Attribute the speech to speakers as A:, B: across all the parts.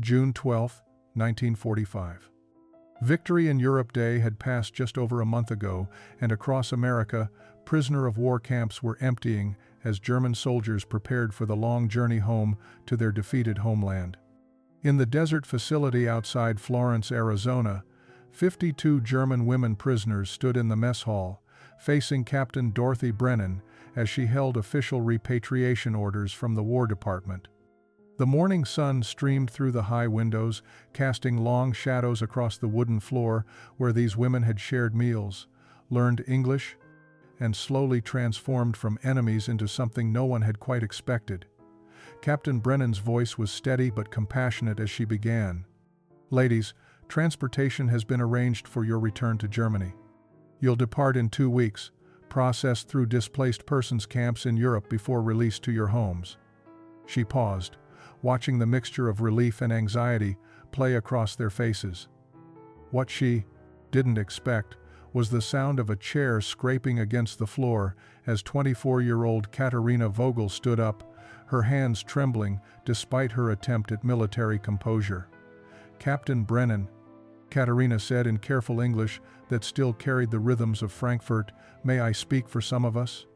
A: June 12, 1945. Victory in Europe Day had passed just over a month ago, and across America, prisoner of war camps were emptying as German soldiers prepared for the long journey home to their defeated homeland. In the desert facility outside Florence, Arizona, 52 German women prisoners stood in the mess hall, facing Captain Dorothy Brennan as she held official repatriation orders from the War Department. The morning sun streamed through the high windows, casting long shadows across the wooden floor where these women had shared meals, learned English, and slowly transformed from enemies into something no one had quite expected. Captain Brennan's voice was steady but compassionate as she began. "Ladies, transportation has been arranged for your return to Germany. You'll depart in 2 weeks, processed through displaced persons camps in Europe before release to your homes." She paused, watching the mixture of relief and anxiety play across their faces. What she didn't expect was the sound of a chair scraping against the floor as 24-year-old Katharina Vogel stood up, her hands trembling despite her attempt at military composure. "Captain Brennan," Katharina said in careful English that still carried the rhythms of Frankfurt, "may I speak for some of us?"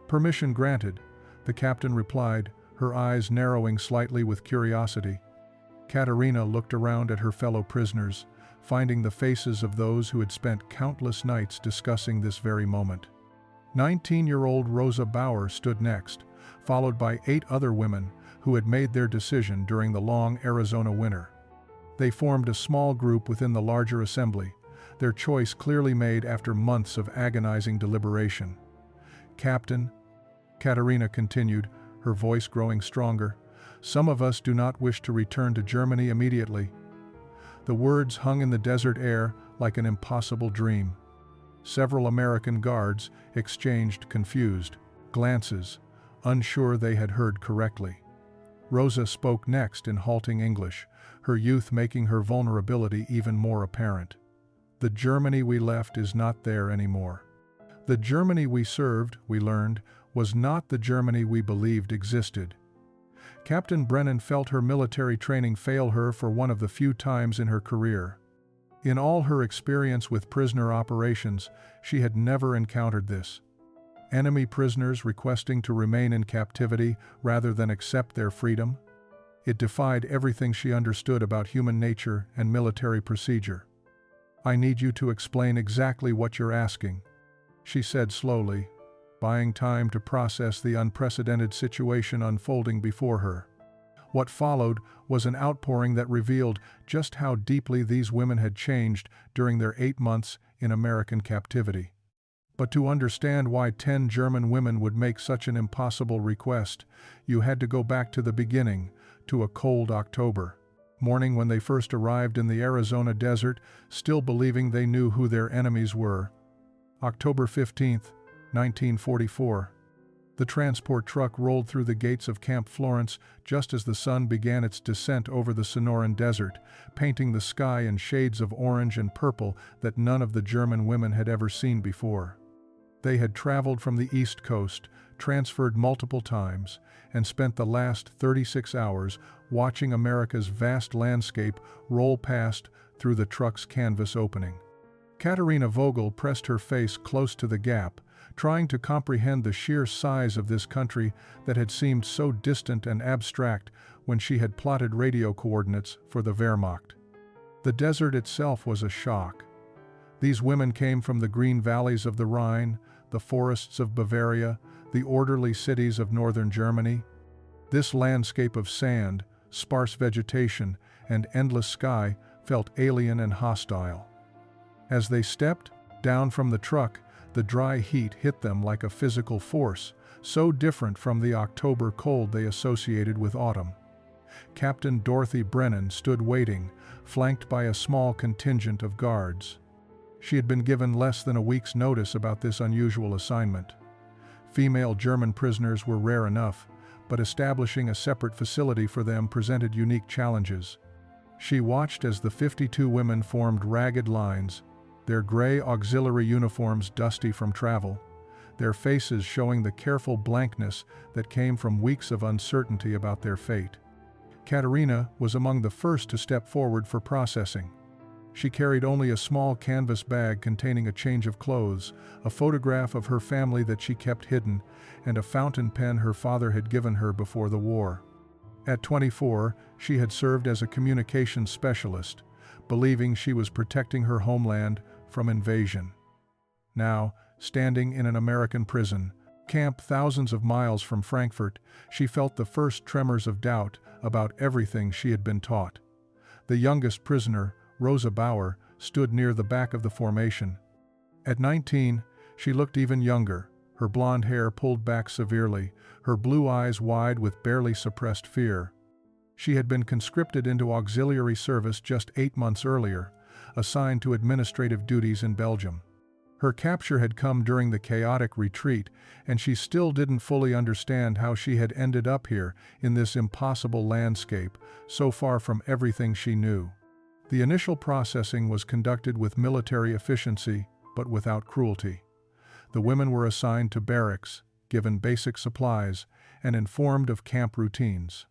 A: "Permission granted," the captain replied, her eyes narrowing slightly with curiosity. Katharina looked around at her fellow prisoners, finding the faces of those who had spent countless nights discussing this very moment. 19-year-old Rosa Bauer stood next, followed by 8 other women who had made their decision during the long Arizona winter. They formed a small group within the larger assembly, their choice clearly made after months of agonizing deliberation. "Captain," Katharina continued, her voice growing stronger, "some of us do not wish to return to Germany immediately." The words hung in the desert air like an impossible dream. Several American guards exchanged confused glances, unsure they had heard correctly. Rosa spoke next in halting English, her youth making her vulnerability even more apparent. "The Germany we left is not there anymore. The Germany we served, we learned, was not the Germany we believed existed." Captain Brennan felt her military training fail her for one of the few times in her career. In all her experience with prisoner operations, she had never encountered this. Enemy prisoners requesting to remain in captivity rather than accept their freedom. It defied everything she understood about human nature and military procedure. "I need you to explain exactly what you're asking," she said slowly, buying time to process the unprecedented situation unfolding before her. What followed was an outpouring that revealed just how deeply these women had changed during their 8 months in American captivity. But to understand why 10 German women would make such an impossible request, you had to go back to the beginning, to a cold October morning when they first arrived in the Arizona desert, still believing they knew who their enemies were. October 15th, 1944. The transport truck rolled through the gates of Camp Florence just as the sun began its descent over the Sonoran Desert, painting the sky in shades of orange and purple that none of the German women had ever seen before. They had traveled from the East Coast, transferred multiple times, and spent the last 36 hours watching America's vast landscape roll past through the truck's canvas opening. Katharina Vogel pressed her face close to the gap, trying to comprehend the sheer size of this country that had seemed so distant and abstract when she had plotted radio coordinates for the Wehrmacht. The desert itself was a shock. These women came from the green valleys of the Rhine, the forests of Bavaria, the orderly cities of northern Germany. This landscape of sand, sparse vegetation, and endless sky felt alien and hostile. As they stepped down from the truck, the dry heat hit them like a physical force, so different from the October cold they associated with autumn. Captain Dorothy Brennan stood waiting, flanked by a small contingent of guards. She had been given less than a week's notice about this unusual assignment. Female German prisoners were rare enough, but establishing a separate facility for them presented unique challenges. She watched as the 52 women formed ragged lines, their gray auxiliary uniforms dusty from travel, their faces showing the careful blankness that came from weeks of uncertainty about their fate. Katerina was among the first to step forward for processing. She carried only a small canvas bag containing a change of clothes, a photograph of her family that she kept hidden, and a fountain pen her father had given her before the war. At 24, she had served as a communications specialist, believing she was protecting her homeland from invasion. Now, standing in an American prison camp thousands of miles from Frankfurt, she felt the first tremors of doubt about everything she had been taught. The youngest prisoner, Rosa Bauer, stood near the back of the formation. At 19, she looked even younger, her blonde hair pulled back severely, her blue eyes wide with barely suppressed fear. She had been conscripted into auxiliary service just 8 months earlier, assigned to administrative duties in Belgium. Her capture had come during the chaotic retreat, and she still didn't fully understand how she had ended up here in this impossible landscape, so far from everything she knew. The initial processing was conducted with military efficiency, but without cruelty. The women were assigned to barracks, given basic supplies, and informed of camp routines.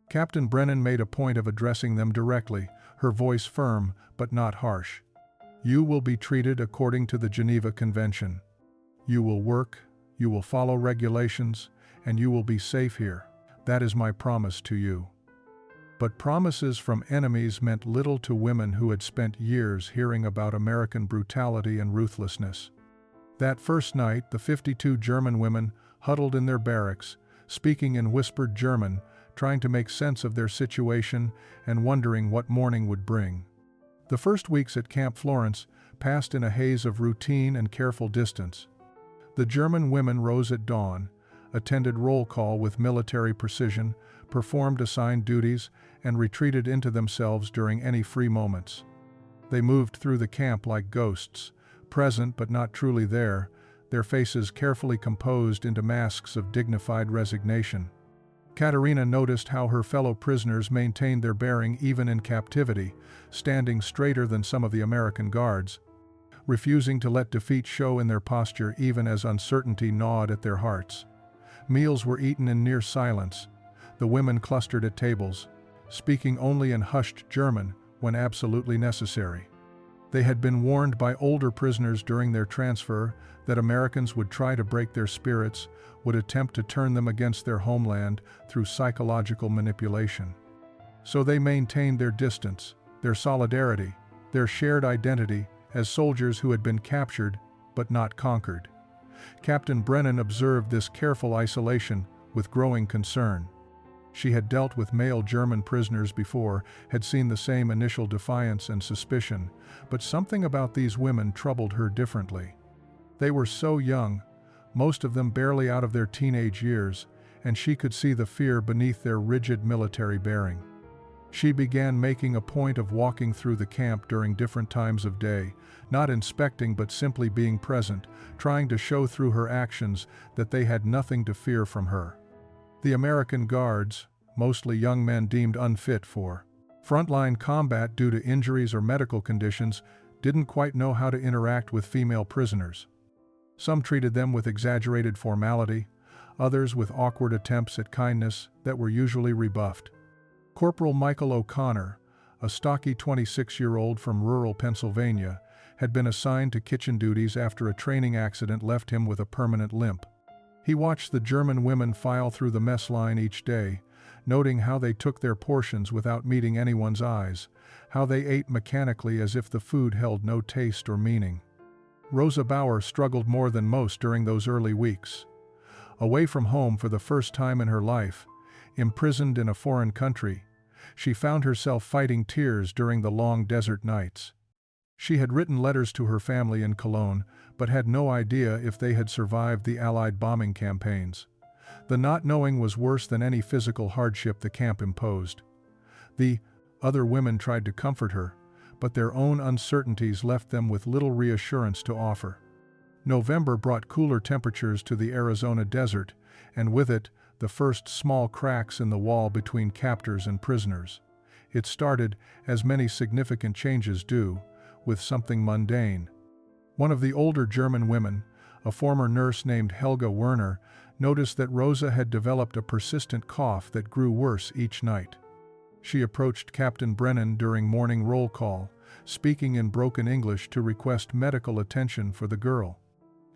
A: Captain Brennan made a point of addressing them directly, her voice firm but not harsh. "You will be treated according to the Geneva Convention. You will work, you will follow regulations, and you will be safe here. That is my promise to you." But promises from enemies meant little to women who had spent years hearing about American brutality and ruthlessness. That first night, the 52 German women huddled in their barracks, speaking in whispered German, trying to make sense of their situation and wondering what morning would bring. The first weeks at Camp Florence passed in a haze of routine and careful distance. The German women rose at dawn, attended roll call with military precision, performed assigned duties, and retreated into themselves during any free moments. They moved through the camp like ghosts, present but not truly there, their faces carefully composed into masks of dignified resignation. Katerina noticed how her fellow prisoners maintained their bearing even in captivity, standing straighter than some of the American guards, refusing to let defeat show in their posture even as uncertainty gnawed at their hearts. Meals were eaten in near silence. The women clustered at tables, speaking only in hushed German when absolutely necessary. They had been warned by older prisoners during their transfer that Americans would try to break their spirits, would attempt to turn them against their homeland through psychological manipulation. So they maintained their distance, their solidarity, their shared identity as soldiers who had been captured but not conquered. Captain Brennan observed this careful isolation with growing concern. She had dealt with male German prisoners before, had seen the same initial defiance and suspicion, but something about these women troubled her differently. They were so young, most of them barely out of their teenage years, and she could see the fear beneath their rigid military bearing. She began making a point of walking through the camp during different times of day, not inspecting but simply being present, trying to show through her actions that they had nothing to fear from her. The American guards, mostly young men deemed unfit for frontline combat due to injuries or medical conditions, didn't quite know how to interact with female prisoners. Some treated them with exaggerated formality, others with awkward attempts at kindness that were usually rebuffed. Corporal Michael O'Connor, a stocky 26-year-old from rural Pennsylvania, had been assigned to kitchen duties after a training accident left him with a permanent limp. He watched the German women file through the mess line each day, noting how they took their portions without meeting anyone's eyes, how they ate mechanically as if the food held no taste or meaning. Rosa Bauer struggled more than most during those early weeks. Away from home for the first time in her life, imprisoned in a foreign country, she found herself fighting tears during the long desert nights. She had written letters to her family in Cologne, but had no idea if they had survived the Allied bombing campaigns. The not knowing was worse than any physical hardship the camp imposed. The other women tried to comfort her, but their own uncertainties left them with little reassurance to offer. November brought cooler temperatures to the Arizona desert, and with it, the first small cracks in the wall between captors and prisoners. It started, as many significant changes do, with something mundane. One of the older German women, a former nurse named Helga Werner, noticed that Rosa had developed a persistent cough that grew worse each night. She approached Captain Brennan during morning roll call, speaking in broken English to request medical attention for the girl.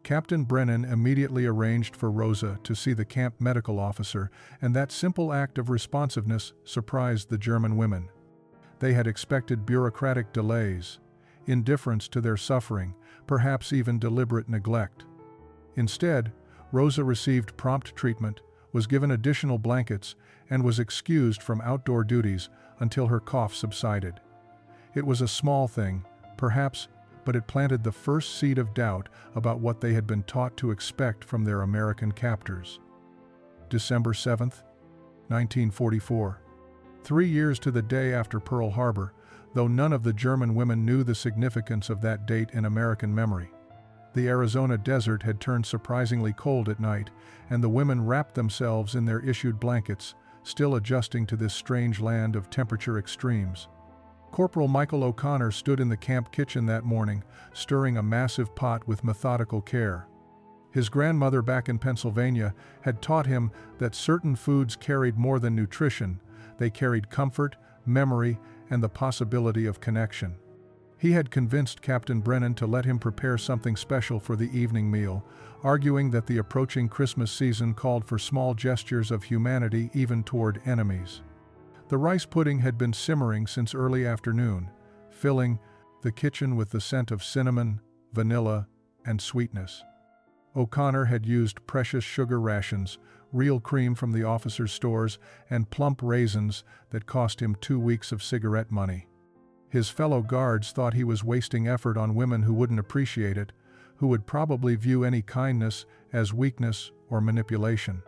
A: Captain Brennan immediately arranged for Rosa to see the camp medical officer, and that simple act of responsiveness surprised the German women. They had expected bureaucratic delays, indifference to their suffering, perhaps even deliberate neglect. Instead, Rosa received prompt treatment, was given additional blankets, and was excused from outdoor duties until her cough subsided. It was a small thing, perhaps, but it planted the first seed of doubt about what they had been taught to expect from their American captors. December 7, 1944. 3 years to the day after Pearl Harbor, though none of the German women knew the significance of that date in American memory. The Arizona desert had turned surprisingly cold at night, and the women wrapped themselves in their issued blankets, still adjusting to this strange land of temperature extremes. Corporal Michael O'Connor stood in the camp kitchen that morning, stirring a massive pot with methodical care. His grandmother back in Pennsylvania had taught him that certain foods carried more than nutrition, they carried comfort, memory, and the possibility of connection. He had convinced Captain Brennan to let him prepare something special for the evening meal, arguing that the approaching Christmas season called for small gestures of humanity even toward enemies. The rice pudding had been simmering since early afternoon, filling the kitchen with the scent of cinnamon, vanilla, and sweetness. O'Connor had used precious sugar rations, real cream from the officers' stores, and plump raisins that cost him 2 weeks of cigarette money. His fellow guards thought he was wasting effort on women who wouldn't appreciate it, who would probably view any kindness as weakness or manipulation.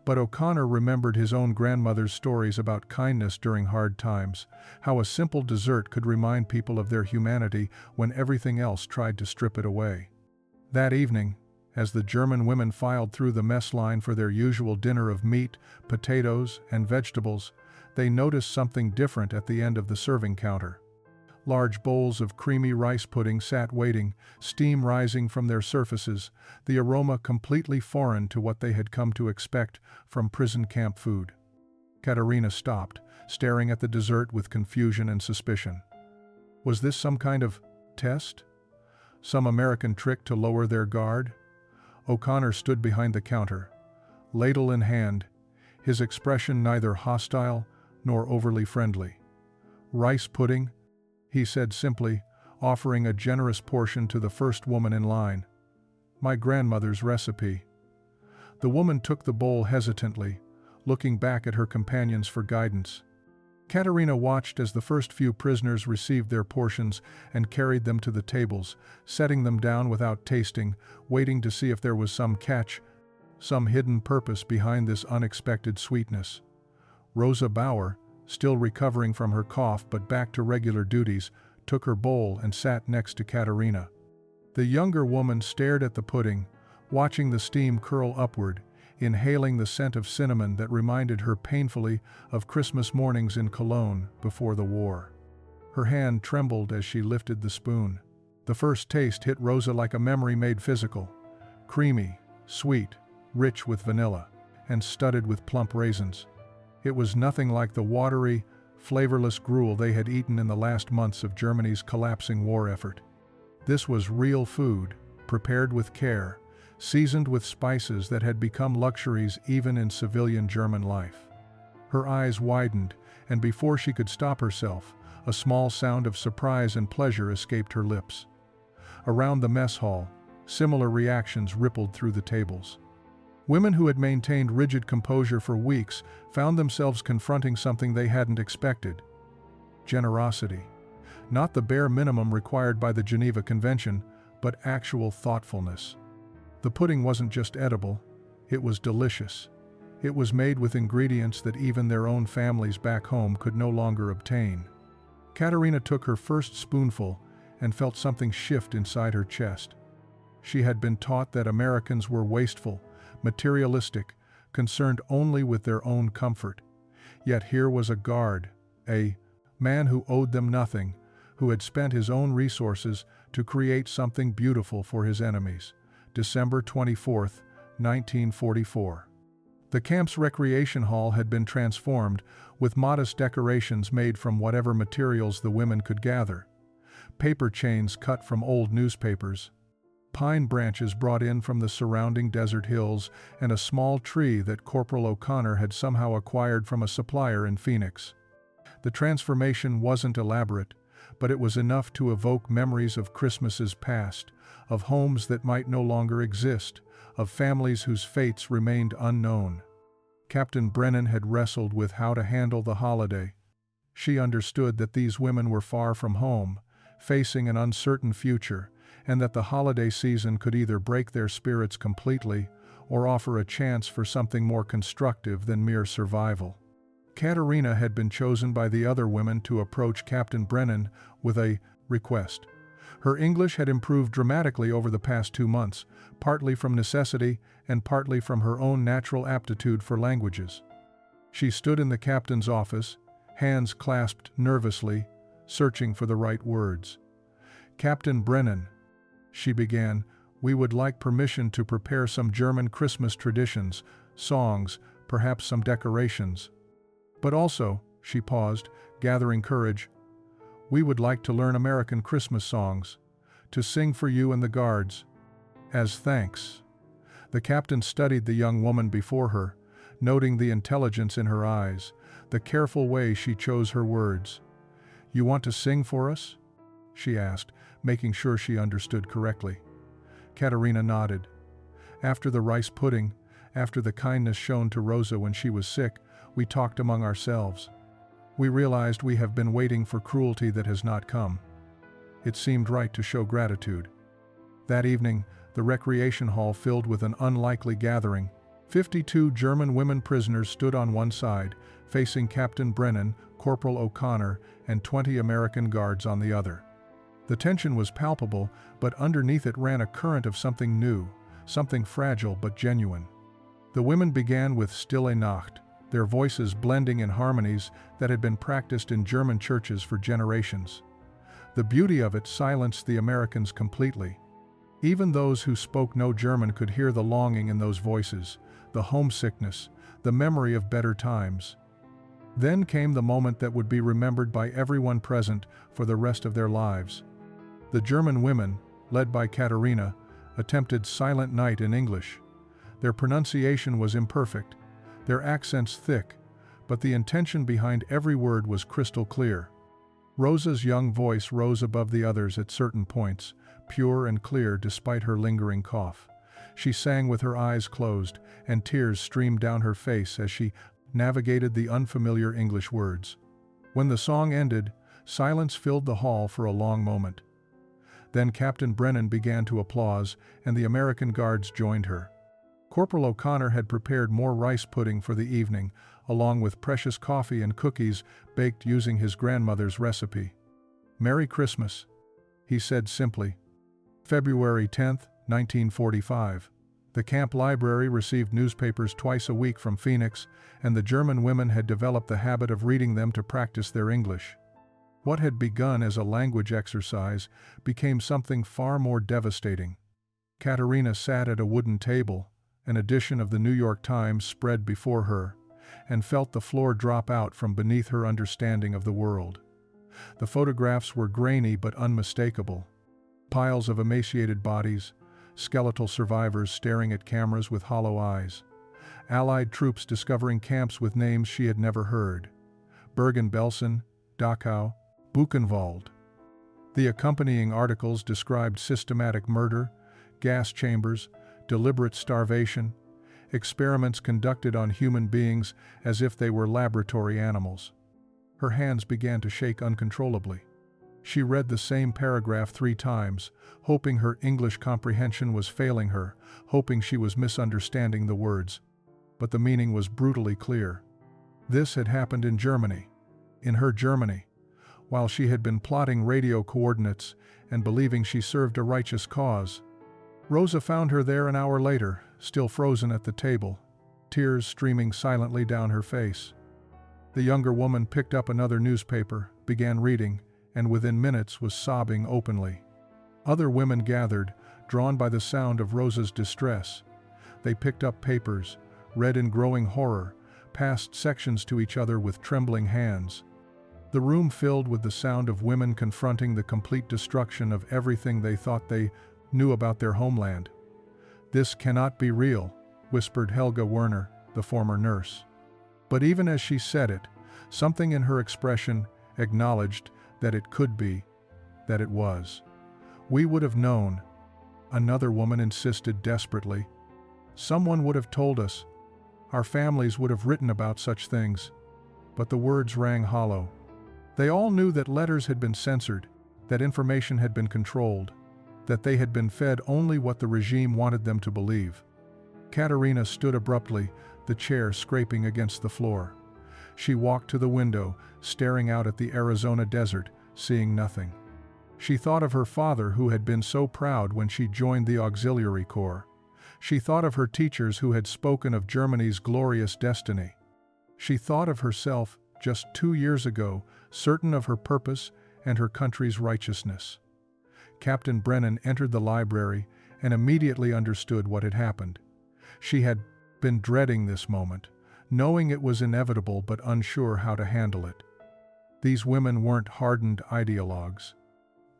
A: But O'Connor remembered his own grandmother's stories about kindness during hard times, how a simple dessert could remind people of their humanity when everything else tried to strip it away. That evening, as the German women filed through the mess line for their usual dinner of meat, potatoes, and vegetables, they noticed something different at the end of the serving counter. Large bowls of creamy rice pudding sat waiting, steam rising from their surfaces, the aroma completely foreign to what they had come to expect from prison camp food. Katerina stopped, staring at the dessert with confusion and suspicion. Was this some kind of test? Some American trick to lower their guard? O'Connor stood behind the counter, ladle in hand, his expression neither hostile nor overly friendly. "Rice pudding?" he said simply, offering a generous portion to the first woman in line. "My grandmother's recipe." The woman took the bowl hesitantly, looking back at her companions for guidance. Katerina watched as the first few prisoners received their portions and carried them to the tables, setting them down without tasting, waiting to see if there was some catch, some hidden purpose behind this unexpected sweetness. Rosa Bauer, still recovering from her cough but back to regular duties, took her bowl and sat next to Katerina. The younger woman stared at the pudding, watching the steam curl upward, inhaling the scent of cinnamon that reminded her painfully of Christmas mornings in Cologne before the war. Her hand trembled as she lifted the spoon. The first taste hit Rosa like a memory made physical. Creamy, sweet, rich with vanilla, and studded with plump raisins. It was nothing like the watery, flavorless gruel they had eaten in the last months of Germany's collapsing war effort. This was real food, prepared with care, seasoned with spices that had become luxuries even in civilian German life. Her eyes widened, and before she could stop herself, a small sound of surprise and pleasure escaped her lips. Around the mess hall, similar reactions rippled through the tables. Women who had maintained rigid composure for weeks found themselves confronting something they hadn't expected. Generosity. Not the bare minimum required by the Geneva Convention, but actual thoughtfulness. The pudding wasn't just edible, it was delicious. It was made with ingredients that even their own families back home could no longer obtain. Katerina took her first spoonful and felt something shift inside her chest. She had been taught that Americans were wasteful, materialistic, concerned only with their own comfort. Yet here was a guard, a man who owed them nothing, who had spent his own resources to create something beautiful for his enemies. December 24, 1944. The camp's recreation hall had been transformed, with modest decorations made from whatever materials the women could gather. Paper chains cut from old newspapers, pine branches brought in from the surrounding desert hills, and a small tree that Corporal O'Connor had somehow acquired from a supplier in Phoenix. The transformation wasn't elaborate, but it was enough to evoke memories of Christmases past, of homes that might no longer exist, of families whose fates remained unknown. Captain Brennan had wrestled with how to handle the holiday. She understood that these women were far from home, facing an uncertain future, and that the holiday season could either break their spirits completely or offer a chance for something more constructive than mere survival. Katerina had been chosen by the other women to approach Captain Brennan with a request. Her English had improved dramatically over the past 2 months, partly from necessity and partly from her own natural aptitude for languages. She stood in the captain's office, hands clasped nervously, searching for the right words. "Captain Brennan," she began, "we would like permission to prepare some German Christmas traditions, songs, perhaps some decorations. But also," she paused, gathering courage, "we would like to learn American Christmas songs, to sing for you and the guards, as thanks." The captain studied the young woman before her, noting the intelligence in her eyes, the careful way she chose her words. "You want to sing for us?" she asked, making sure she understood correctly. Katerina nodded. "After the rice pudding, after the kindness shown to Rosa when she was sick, we talked among ourselves. We realized we have been waiting for cruelty that has not come. It seemed right to show gratitude." That evening, the recreation hall filled with an unlikely gathering. 52 German women prisoners stood on one side, facing Captain Brennan, Corporal O'Connor, and 20 American guards on the other. The tension was palpable, but underneath it ran a current of something new, something fragile but genuine. The women began with Stille Nacht, their voices blending in harmonies that had been practiced in German churches for generations. The beauty of it silenced the Americans completely. Even those who spoke no German could hear the longing in those voices, the homesickness, the memory of better times. Then came the moment that would be remembered by everyone present for the rest of their lives. The German women, led by Katerina, attempted Silent Night in English. Their pronunciation was imperfect, their accents thick, but the intention behind every word was crystal clear. Rosa's young voice rose above the others at certain points, pure and clear despite her lingering cough. She sang with her eyes closed, and tears streamed down her face as she navigated the unfamiliar English words. When the song ended, silence filled the hall for a long moment. Then Captain Brennan began to applause, and the American guards joined her. Corporal O'Connor had prepared more rice pudding for the evening, along with precious coffee and cookies baked using his grandmother's recipe. "Merry Christmas," he said simply. February 10, 1945. The camp library received newspapers twice a week from Phoenix, and the German women had developed the habit of reading them to practice their English. What had begun as a language exercise became something far more devastating. Katerina sat at a wooden table, an edition of the New York Times spread before her, and felt the floor drop out from beneath her understanding of the world. The photographs were grainy but unmistakable. Piles of emaciated bodies, skeletal survivors staring at cameras with hollow eyes. Allied troops discovering camps with names she had never heard. Bergen-Belsen, Dachau, Buchenwald. The accompanying articles described systematic murder, gas chambers, deliberate starvation, experiments conducted on human beings as if they were laboratory animals. Her hands began to shake uncontrollably. She read the same paragraph 3 times, hoping her English comprehension was failing her, hoping she was misunderstanding the words. But the meaning was brutally clear. This had happened in Germany. In her Germany. While she had been plotting radio coordinates and believing she served a righteous cause. Rosa found her there an hour later, still frozen at the table, tears streaming silently down her face. The younger woman picked up another newspaper, began reading, and within minutes was sobbing openly. Other women gathered, drawn by the sound of Rosa's distress. They picked up papers, read in growing horror, passed sections to each other with trembling hands. The room filled with the sound of women confronting the complete destruction of everything they thought they knew about their homeland. "This cannot be real," whispered Helga Werner, the former nurse. But even as she said it, something in her expression acknowledged that it could be, that it was. "We would have known," another woman insisted desperately. "Someone would have told us. Our families would have written about such things." But the words rang hollow. They all knew that letters had been censored, that information had been controlled, that they had been fed only what the regime wanted them to believe. Katerina stood abruptly, the chair scraping against the floor. She walked to the window, staring out at the Arizona desert, seeing nothing. She thought of her father who had been so proud when she joined the Auxiliary Corps. She thought of her teachers who had spoken of Germany's glorious destiny. She thought of herself, just 2 years ago, certain of her purpose and her country's righteousness. Captain Brennan entered the library and immediately understood what had happened. She had been dreading this moment, knowing it was inevitable but unsure how to handle it. These women weren't hardened ideologues.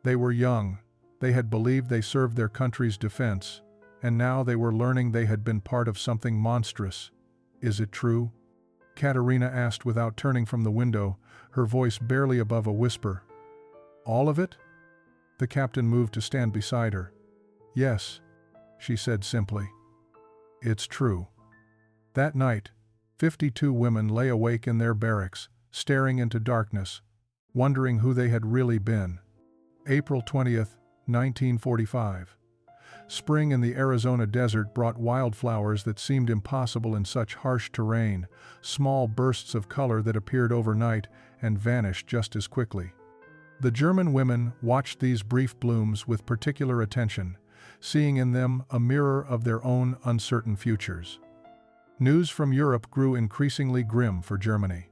A: They were young, they had believed they served their country's defense, and now they were learning they had been part of something monstrous. "Is it true?" Katerina asked without turning from the window, her voice barely above a whisper. "All of it?" The captain moved to stand beside her. "Yes," she said simply. "It's true." That night, 52 women lay awake in their barracks, staring into darkness, wondering who they had really been. April 20th, 1945. Spring in the Arizona desert brought wildflowers that seemed impossible in such harsh terrain, small bursts of color that appeared overnight and vanished just as quickly. The German women watched these brief blooms with particular attention, seeing in them a mirror of their own uncertain futures. News from Europe grew increasingly grim for Germany.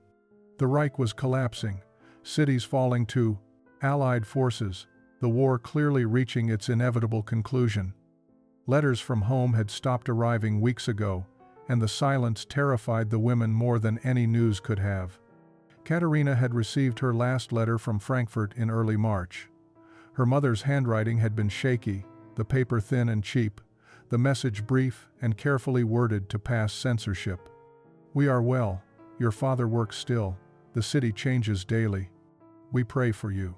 A: The Reich was collapsing, cities falling to Allied forces, the war clearly reaching its inevitable conclusion. Letters from home had stopped arriving weeks ago, and the silence terrified the women more than any news could have. Katerina had received her last letter from Frankfurt in early March. Her mother's handwriting had been shaky, the paper thin and cheap, the message brief and carefully worded to pass censorship. "We are well, your father works still, the city changes daily. We pray for you."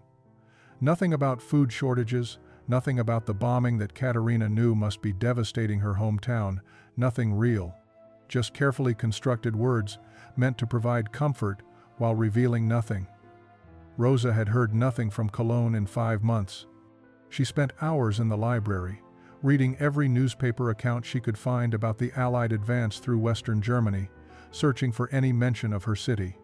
A: Nothing about food shortages, nothing about the bombing that Katerina knew must be devastating her hometown, nothing real. Just carefully constructed words meant to provide comfort while revealing nothing. Rosa had heard nothing from Cologne in 5 months. She spent hours in the library, reading every newspaper account she could find about the Allied advance through Western Germany, searching for any mention of her city.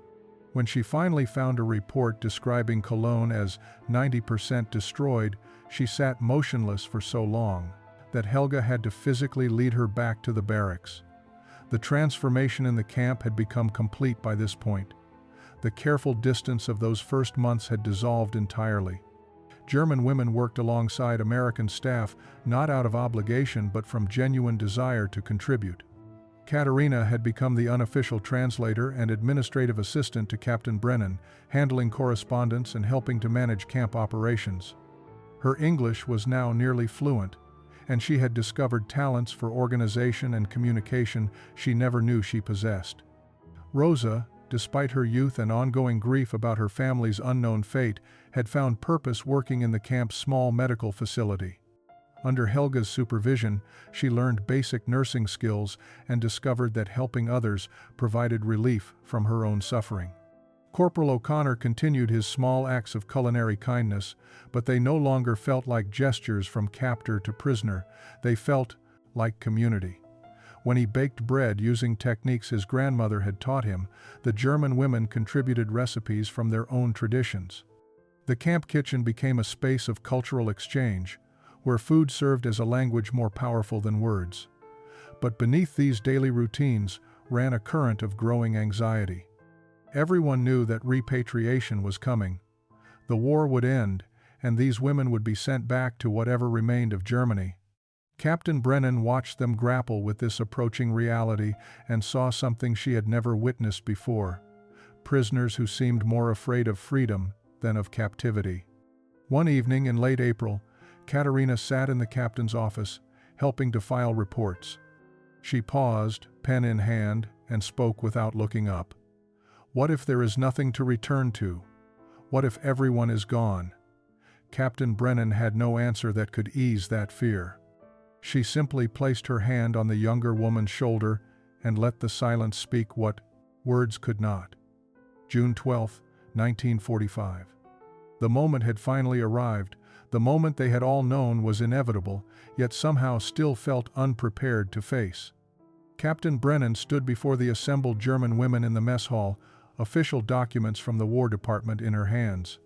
A: When she finally found a report describing Cologne as 90% destroyed, she sat motionless for so long that Helga had to physically lead her back to the barracks. The transformation in the camp had become complete by this point. The careful distance of those first months had dissolved entirely. German women worked alongside American staff, not out of obligation but from genuine desire to contribute. Katerina had become the unofficial translator and administrative assistant to Captain Brennan, handling correspondence and helping to manage camp operations. Her English was now nearly fluent, and she had discovered talents for organization and communication she never knew she possessed. Rosa, despite her youth and ongoing grief about her family's unknown fate, had found purpose working in the camp's small medical facility. Under Helga's supervision, she learned basic nursing skills and discovered that helping others provided relief from her own suffering. Corporal O'Connor continued his small acts of culinary kindness, but they no longer felt like gestures from captor to prisoner, they felt like community. When he baked bread using techniques his grandmother had taught him, the German women contributed recipes from their own traditions. The camp kitchen became a space of cultural exchange, where food served as a language more powerful than words. But beneath these daily routines ran a current of growing anxiety. Everyone knew that repatriation was coming. The war would end, and these women would be sent back to whatever remained of Germany. Captain Brennan watched them grapple with this approaching reality and saw something she had never witnessed before: prisoners who seemed more afraid of freedom than of captivity. One evening in late April, Katerina sat in the captain's office, helping to file reports. She paused, pen in hand, and spoke without looking up. What if there is nothing to return to? What if everyone is gone? Captain Brennan had no answer that could ease that fear. She simply placed her hand on the younger woman's shoulder and let the silence speak what words could not. June 12, 1945. The moment had finally arrived. The moment they had all known was inevitable, yet somehow still felt unprepared to face. Captain Brennan stood before the assembled German women in the mess hall, official documents from the War Department in her hands.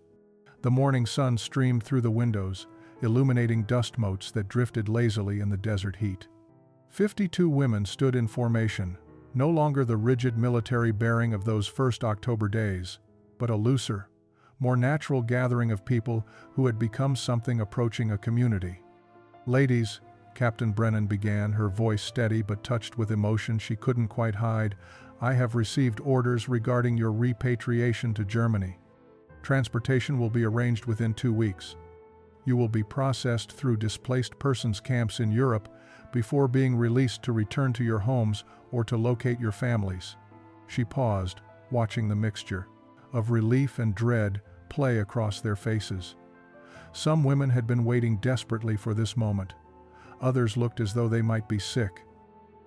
A: The morning sun streamed through the windows, illuminating dust motes that drifted lazily in the desert heat. 52 women stood in formation, no longer the rigid military bearing of those first October days, but a looser, more natural gathering of people who had become something approaching a community. "Ladies," Captain Brennan began, her voice steady but touched with emotion she couldn't quite hide, "I have received orders regarding your repatriation to Germany. Transportation will be arranged within 2 weeks. You will be processed through displaced persons camps in Europe before being released to return to your homes or to locate your families." She paused, watching the mixture of relief and dread play across their faces. Some women had been waiting desperately for this moment. Others looked as though they might be sick.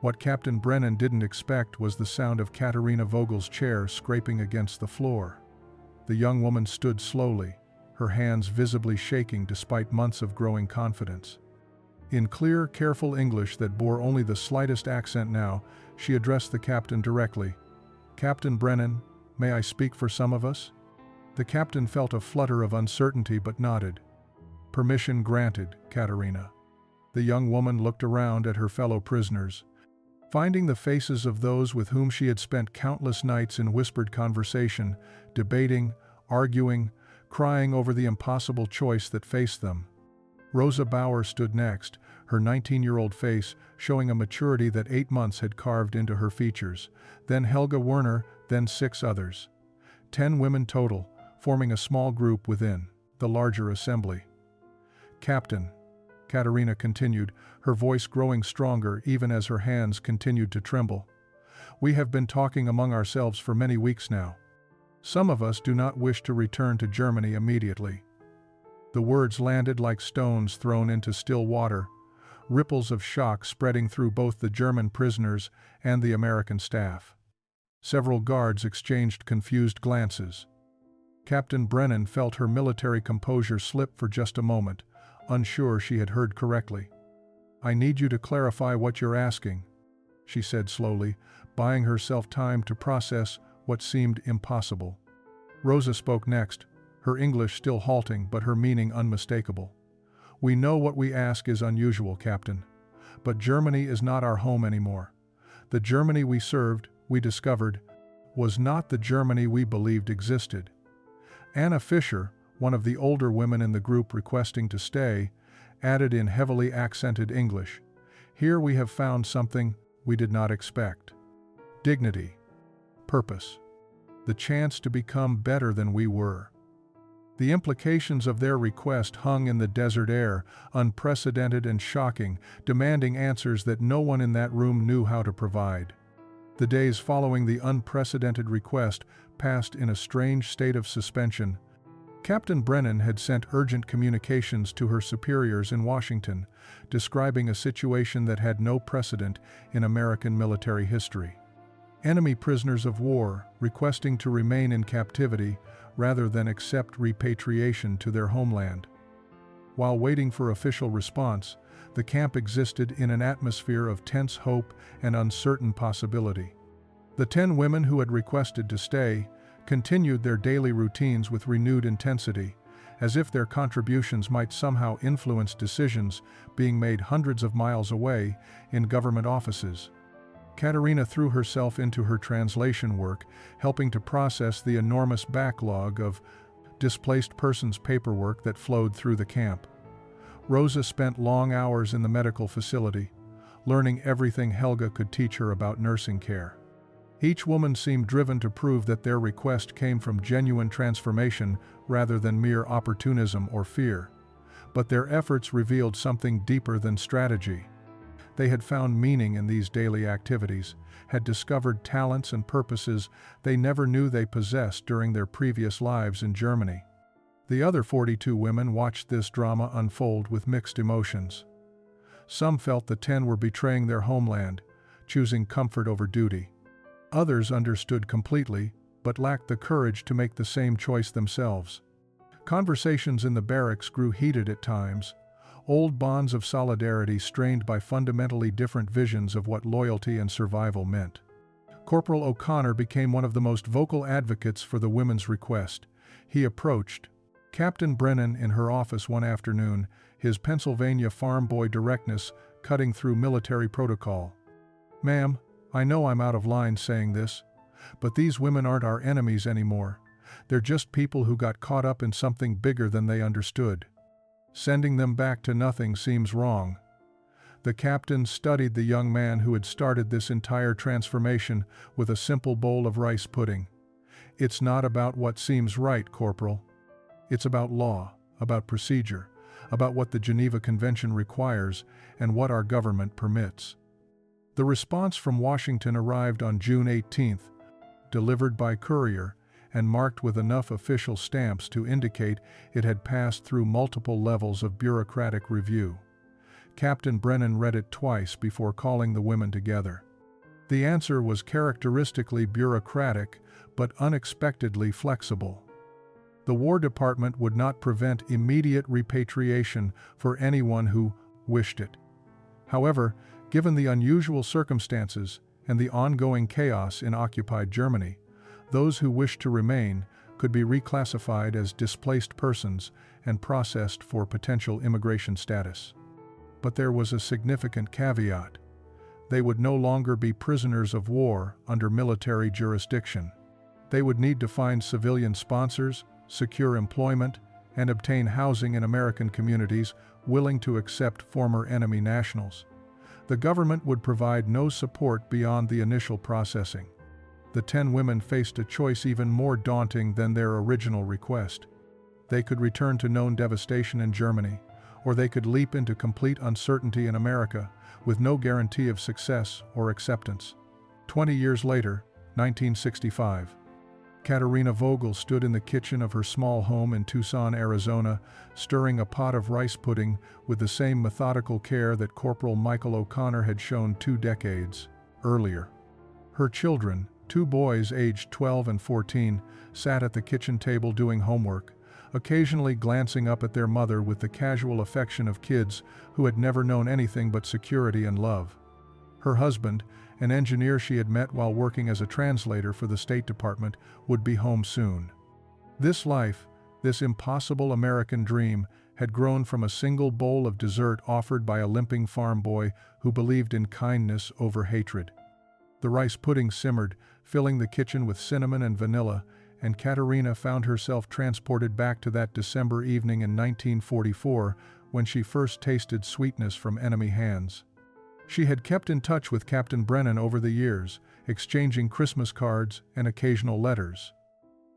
A: What Captain Brennan didn't expect was the sound of Katharina Vogel's chair scraping against the floor. The young woman stood slowly, her hands visibly shaking despite months of growing confidence. In clear, careful English that bore only the slightest accent now, she addressed the captain directly. "Captain Brennan, may I speak for some of us?" The captain felt a flutter of uncertainty but nodded. "Permission granted, Katerina." The young woman looked around at her fellow prisoners. Finding the faces of those with whom she had spent countless nights in whispered conversation, debating, arguing, crying over the impossible choice that faced them. Rosa Bauer stood next, her 19-year-old face showing a maturity that 8 months had carved into her features, then Helga Werner, then 6 others. 10 women total, forming a small group within the larger assembly. "Captain," Katerina continued, her voice growing stronger even as her hands continued to tremble, "we have been talking among ourselves for many weeks now. Some of us do not wish to return to Germany immediately." The words landed like stones thrown into still water, ripples of shock spreading through both the German prisoners and the American staff. Several guards exchanged confused glances. Captain Brennan felt her military composure slip for just a moment, unsure she had heard correctly. "I need you to clarify what you're asking," she said slowly, buying herself time to process what seemed impossible. Rosa spoke next, her English still halting but her meaning unmistakable. "We know what we ask is unusual, Captain. But Germany is not our home anymore. The Germany we served, we discovered, was not the Germany we believed existed." Anna Fischer, one of the older women in the group requesting to stay, added in heavily accented English, "Here we have found something we did not expect. Dignity. Purpose. The chance to become better than we were." The implications of their request hung in the desert air, unprecedented and shocking, demanding answers that no one in that room knew how to provide. The days following the unprecedented request passed in a strange state of suspension. Captain Brennan had sent urgent communications to her superiors in Washington, describing a situation that had no precedent in American military history. Enemy prisoners of war requesting to remain in captivity rather than accept repatriation to their homeland. While waiting for official response, the camp existed in an atmosphere of tense hope and uncertain possibility. The 10 women who had requested to stay continued their daily routines with renewed intensity, as if their contributions might somehow influence decisions being made hundreds of miles away in government offices. Katerina threw herself into her translation work, helping to process the enormous backlog of displaced persons paperwork that flowed through the camp. Rosa spent long hours in the medical facility, learning everything Helga could teach her about nursing care. Each woman seemed driven to prove that their request came from genuine transformation rather than mere opportunism or fear. But their efforts revealed something deeper than strategy. They had found meaning in these daily activities, had discovered talents and purposes they never knew they possessed during their previous lives in Germany. The other 42 women watched this drama unfold with mixed emotions. Some felt the 10 were betraying their homeland, choosing comfort over duty. Others understood completely, but lacked the courage to make the same choice themselves. Conversations in the barracks grew heated at times, old bonds of solidarity strained by fundamentally different visions of what loyalty and survival meant. Corporal O'Connor became one of the most vocal advocates for the women's request. He approached Captain Brennan in her office one afternoon, his Pennsylvania farm boy directness cutting through military protocol. "Ma'am, I know I'm out of line saying this, but these women aren't our enemies anymore. They're just people who got caught up in something bigger than they understood. Sending them back to nothing seems wrong." The captain studied the young man who had started this entire transformation with a simple bowl of rice pudding. "It's not about what seems right, Corporal. It's about law, about procedure, about what the Geneva Convention requires and what our government permits." The response from Washington arrived on June 18th, delivered by courier, and marked with enough official stamps to indicate it had passed through multiple levels of bureaucratic review. Captain Brennan read it twice before calling the women together. The answer was characteristically bureaucratic, but unexpectedly flexible. The War Department would not prevent immediate repatriation for anyone who wished it. However, given the unusual circumstances and the ongoing chaos in occupied Germany, those who wished to remain could be reclassified as displaced persons and processed for potential immigration status. But there was a significant caveat. They would no longer be prisoners of war under military jurisdiction. They would need to find civilian sponsors, secure employment, and obtain housing in American communities willing to accept former enemy nationals. The government would provide no support beyond the initial processing. The 10 women faced a choice even more daunting than their original request. They could return to known devastation in Germany, or they could leap into complete uncertainty in America, with no guarantee of success or acceptance. 20 years later, 1965. Katharina Vogel stood in the kitchen of her small home in Tucson, Arizona, stirring a pot of rice pudding with the same methodical care that Corporal Michael O'Connor had shown 2 decades earlier. Her children, 2 boys aged 12 and 14, sat at the kitchen table doing homework, occasionally glancing up at their mother with the casual affection of kids who had never known anything but security and love. Her husband, an engineer she had met while working as a translator for the State Department, would be home soon. This life, this impossible American dream, had grown from a single bowl of dessert offered by a limping farm boy who believed in kindness over hatred. The rice pudding simmered, filling the kitchen with cinnamon and vanilla, and Katharina found herself transported back to that December evening in 1944 when she first tasted sweetness from enemy hands. She had kept in touch with Captain Brennan over the years, exchanging Christmas cards and occasional letters.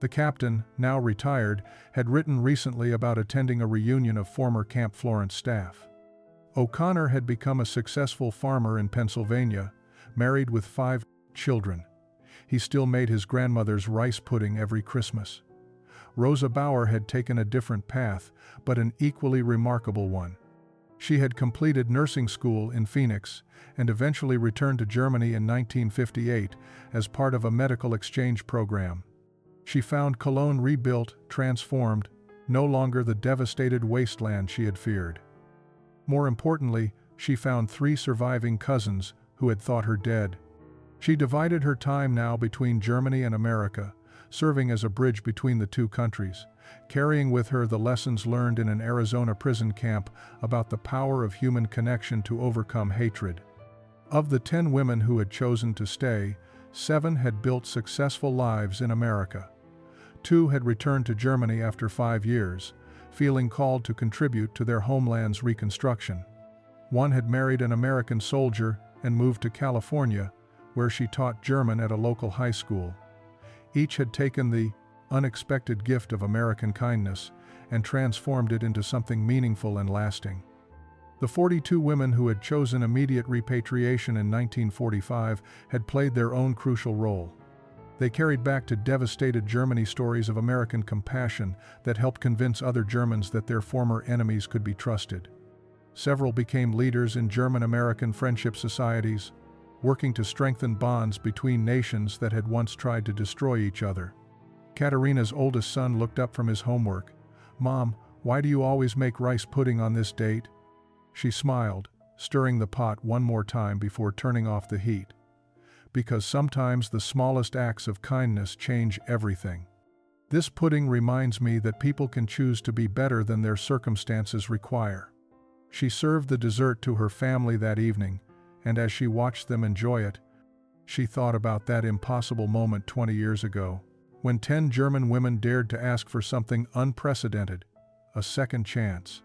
A: The captain, now retired, had written recently about attending a reunion of former Camp Florence staff. O'Connor had become a successful farmer in Pennsylvania, married with 5 children. He still made his grandmother's rice pudding every Christmas. Rosa Bauer had taken a different path, but an equally remarkable one. She had completed nursing school in Phoenix and eventually returned to Germany in 1958 as part of a medical exchange program. She found Cologne rebuilt, transformed, no longer the devastated wasteland she had feared. More importantly, she found 3 surviving cousins who had thought her dead. She divided her time now between Germany and America, serving as a bridge between the 2 countries, carrying with her the lessons learned in an Arizona prison camp about the power of human connection to overcome hatred. Of the 10 women who had chosen to stay, 7 had built successful lives in America. 2 had returned to Germany after 5 years, feeling called to contribute to their homeland's reconstruction. One had married an American soldier and moved to California, where she taught German at a local high school. Each had taken the unexpected gift of American kindness and transformed it into something meaningful and lasting. The 42 women who had chosen immediate repatriation in 1945 had played their own crucial role. They carried back to devastated Germany stories of American compassion that helped convince other Germans that their former enemies could be trusted. Several became leaders in German-American friendship societies, working to strengthen bonds between nations that had once tried to destroy each other. Katerina's oldest son looked up from his homework. "Mom, why do you always make rice pudding on this date?" She smiled, stirring the pot one more time before turning off the heat. "Because sometimes the smallest acts of kindness change everything. This pudding reminds me that people can choose to be better than their circumstances require." She served the dessert to her family that evening, and as she watched them enjoy it, she thought about that impossible moment 20 years ago, when 10 German women dared to ask for something unprecedented, a second chance.